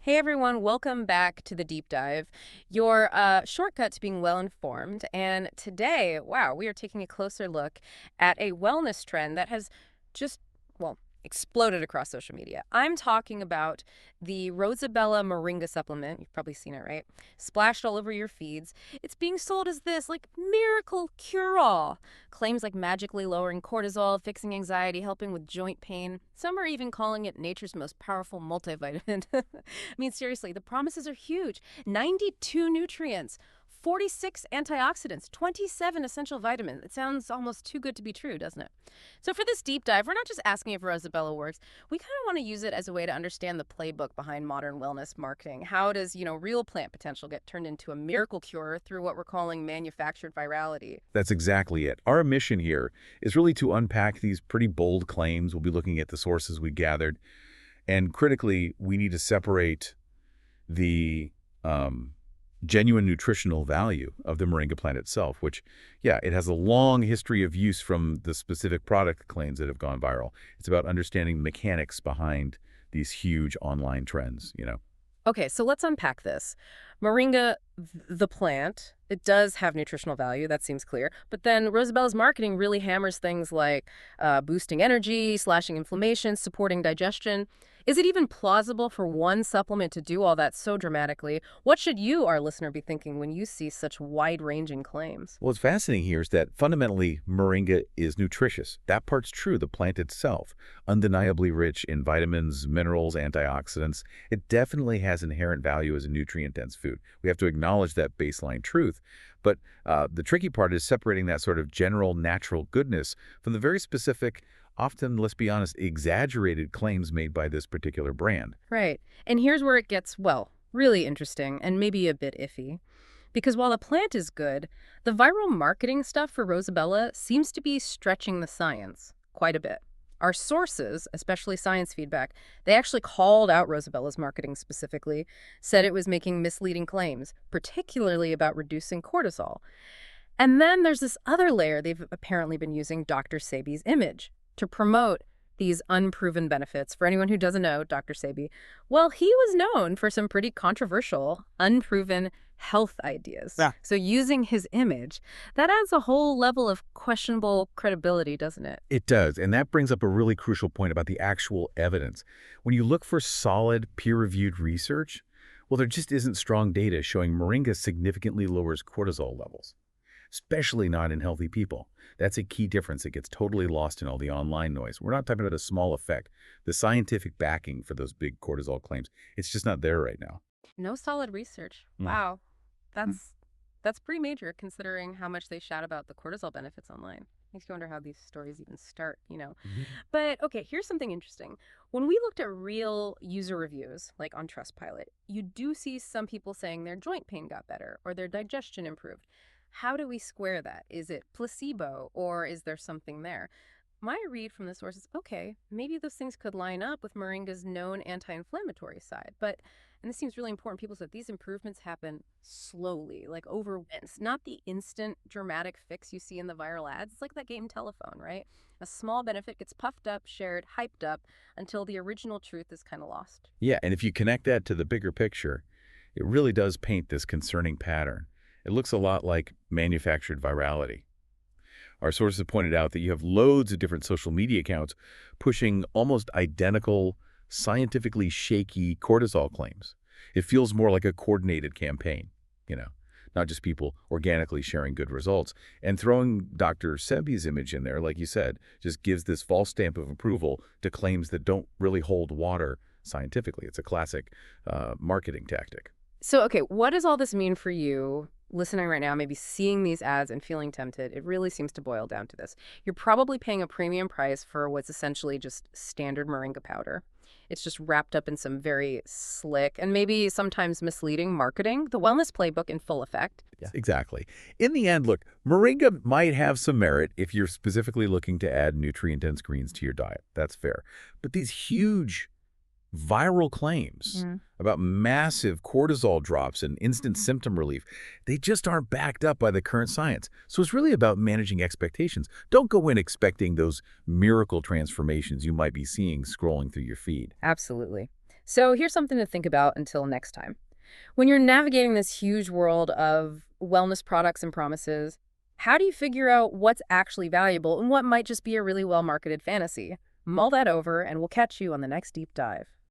Hey everyone, welcome back to the deep dive, your shortcut to being well informed. And today, wow, we are taking a closer look at a wellness trend that has just, well, exploded across social media. I'm talking about the Rosabella Moringa supplement. You've probably seen it, right? Splashed all over your feeds. It's being sold as this like miracle cure-all. Claims like magically lowering cortisol, fixing anxiety, helping with joint pain. Some are even calling it nature's most powerful multivitamin. I mean, seriously, the promises are huge. 92 nutrients, 46 antioxidants, 27 essential vitamins. It sounds almost too good to be true, doesn't it? So for this deep dive, we're not just asking if Rosabella works. We kind of want to use it as a way to understand the playbook behind modern wellness marketing. How does, real plant potential get turned into a miracle cure through what we're calling manufactured virality? That's exactly it. Our mission here is really to unpack these pretty bold claims. We'll be looking at the sources we gathered. And critically, we need to separate the genuine nutritional value of the moringa plant itself, which, yeah, it has a long history of use from the specific product claims that have gone viral. It's about understanding the mechanics behind these huge online trends. Okay, so let's unpack this. Moringa, the plant, it does have nutritional value, that seems clear. But then Rosabella's marketing really hammers things like boosting energy, slashing inflammation, supporting digestion. Is it even plausible for one supplement to do all that so dramatically? What should you, our listener, be thinking when you see such wide-ranging claims? What's fascinating here is that fundamentally, moringa is nutritious. That part's true. The plant itself, undeniably rich in vitamins, minerals, antioxidants, it definitely has inherent value as a nutrient-dense food. We have to acknowledge that baseline truth. But the tricky part is separating that sort of general natural goodness from the very specific, often, let's be honest, exaggerated claims made by this particular brand. Right. And here's where it gets, well, really interesting and maybe a bit iffy. Because while the plant is good, the viral marketing stuff for Rosabella seems to be stretching the science quite a bit. Our sources, especially science feedback, they actually called out Rosabella's marketing specifically, said it was making misleading claims, particularly about reducing cortisol. And then there's this other layer they've apparently been using Dr. Sebi's image to promote these unproven benefits. For anyone who doesn't know Dr. Sebi, well, he was known for some pretty controversial, unproven health ideas. Yeah. So using his image, that adds a whole level of questionable credibility, doesn't it? It does, and that brings up a really crucial point about the actual evidence. When you look for solid, peer-reviewed research, well, there just isn't strong data showing moringa significantly lowers cortisol levels, especially not in healthy people. That's a key difference that gets totally lost in all the online noise. We're not talking about a small effect. The scientific backing for those big cortisol claims, it's just not there right now. No solid research. Mm. Wow. That's pretty major considering how much they shout about the cortisol benefits online. Makes you wonder how these stories even start. Mhm. But okay, here's something interesting. When we looked at real user reviews, like on Trustpilot, you do see some people saying their joint pain got better or their digestion improved. How do we square that? Is it placebo or is there something there? My read from the source is, okay, maybe those things could line up with moringa's known anti-inflammatory side. But, and this seems really important, people said these improvements happen slowly, like over weeks, not the instant dramatic fix you see in the viral ads. It's like that game telephone, right? A small benefit gets puffed up, shared, hyped up until the original truth is kind of lost. Yeah, and if you connect that to the bigger picture, it really does paint this concerning pattern. It looks a lot like manufactured virality. Our sources have pointed out that you have loads of different social media accounts pushing almost identical, scientifically shaky cortisol claims. It feels more like a coordinated campaign, not just people organically sharing good results. And throwing Dr. Sebi's image in there, like you said, just gives this false stamp of approval to claims that don't really hold water scientifically. It's a classic marketing tactic. So, okay, what does all this mean for you listening right now, maybe seeing these ads and feeling tempted? It really seems to boil down to this. You're probably paying a premium price for what's essentially just standard moringa powder. It's just wrapped up in some very slick and maybe sometimes misleading marketing, the wellness playbook in full effect. Yeah, exactly. In the end, look, moringa might have some merit if you're specifically looking to add nutrient-dense greens to your diet. That's fair. But these huge viral claims about massive cortisol drops and instant symptom relief, they just aren't backed up by the current science. So it's really about managing expectations. Don't go in expecting those miracle transformations you might be seeing scrolling through your feed. Absolutely. So here's something to think about until next time. When you're navigating this huge world of wellness products and promises, how do you figure out what's actually valuable and what might just be a really well-marketed fantasy? Mull that over, and we'll catch you on the next deep dive.